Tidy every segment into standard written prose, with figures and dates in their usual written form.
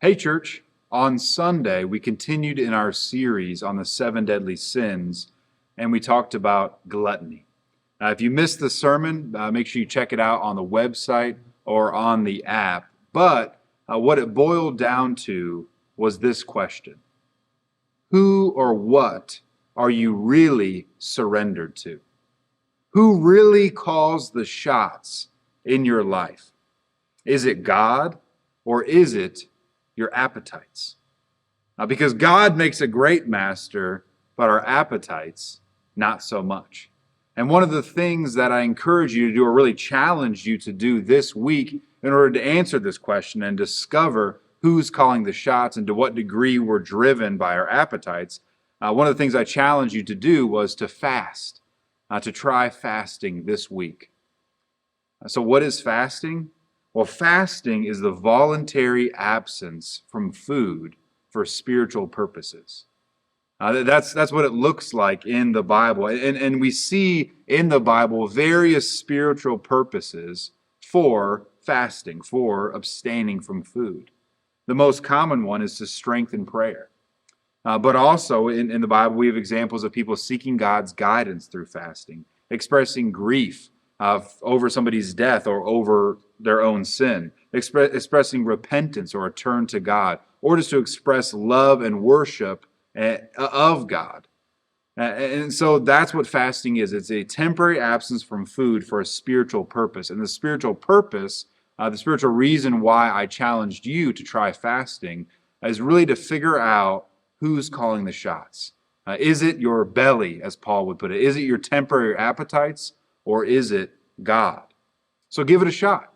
Hey, church. On Sunday, we continued in our series on the seven deadly sins, and we talked about gluttony. If you missed the sermon, make sure you check it out on the website or on the app. But what it boiled down to was this question: who or what are you really surrendered to? Who really calls the shots in your life? Is it God, or is it your appetites? Because God makes a great master, but our appetites, not so much. And one of the things that I encourage you to do, or really challenge you to do this week in order to answer this question and discover who's calling the shots and to what degree we're driven by our appetites, one of the things I challenged you to do was to fast, to try fasting this week. So what is fasting? Well, fasting is the voluntary absence from food for spiritual purposes. That's what it looks like in the Bible. And we see in the Bible various spiritual purposes for fasting, for abstaining from food. The most common one is to strengthen prayer. But also in the Bible, we have examples of people seeking God's guidance through fasting, expressing grief over somebody's death or over their own sin, expressing repentance or a turn to God, or just to express love and worship of God. And so that's what fasting is. It's a temporary absence from food for a spiritual purpose. And the spiritual purpose, the spiritual reason why I challenged you to try fasting is really to figure out who's calling the shots. Is it your belly, as Paul would put it? Is it your temporary appetites, or is it God? So give it a shot.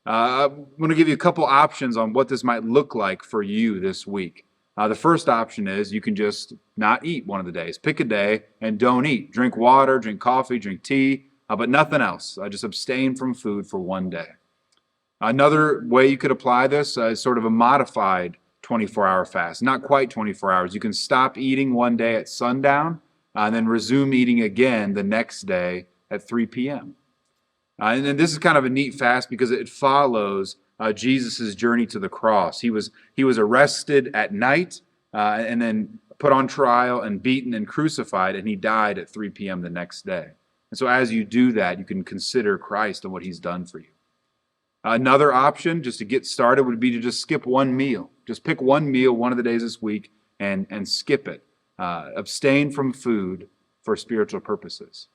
I'm going to give you a couple options on what this might look like for you this week. The first option is you can just not eat one of the days. Pick a day and don't eat. Drink water, drink coffee, drink tea, but nothing else. Just abstain from food for one day. Another way you could apply this is sort of a modified 24-hour fast. Not quite 24 hours. You can stop eating one day at sundown and then resume eating again the next day at 3 p.m. And then this is kind of a neat fast because it follows Jesus' journey to the cross. He was arrested at night and then put on trial and beaten and crucified, and he died at 3 p.m. the next day. And so as you do that, you can consider Christ and what he's done for you. Another option, just to get started, would be to just skip one meal. Just pick one meal one of the days this week and skip it. Abstain from food for spiritual purposes.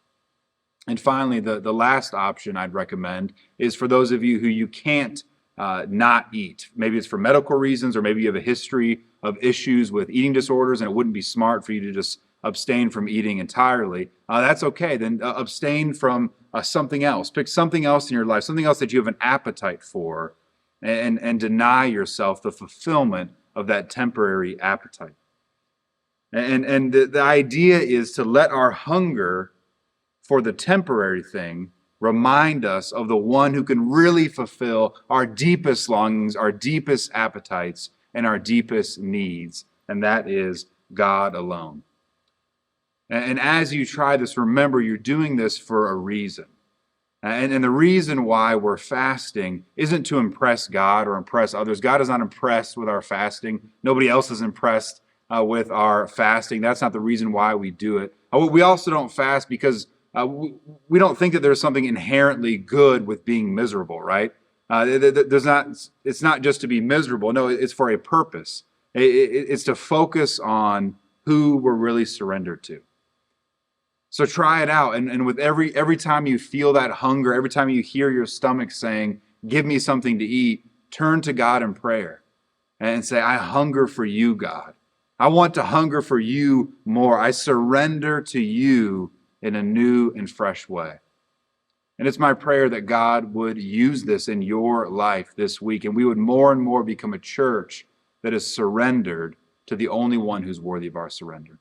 And finally, the last option I'd recommend is for those of you who you can't not eat. Maybe it's for medical reasons, or maybe you have a history of issues with eating disorders and it wouldn't be smart for you to just abstain from eating entirely. That's okay. Then abstain from something else. Pick something else in your life, something else that you have an appetite for, and deny yourself the fulfillment of that temporary appetite. And the idea is to let our hunger for the temporary thing remind us of the one who can really fulfill our deepest longings, our deepest appetites, and our deepest needs, and that is God alone. And as you try this, remember you're doing this for a reason. And the reason why we're fasting isn't to impress God or impress others. God is not impressed with our fasting. Nobody else is impressed with our fasting. That's not the reason why we do it. We also don't fast because we don't think that there's something inherently good with being miserable, right? It's not just to be miserable. No, it's for a purpose. It's to focus on who we're really surrendered to. So try it out. And with every time you feel that hunger, every time you hear your stomach saying, give me something to eat, turn to God in prayer and say, I hunger for you, God. I want to hunger for you more. I surrender to you in a new and fresh way. And it's my prayer that God would use this in your life this week, and we would more and more become a church that is surrendered to the only one who's worthy of our surrender.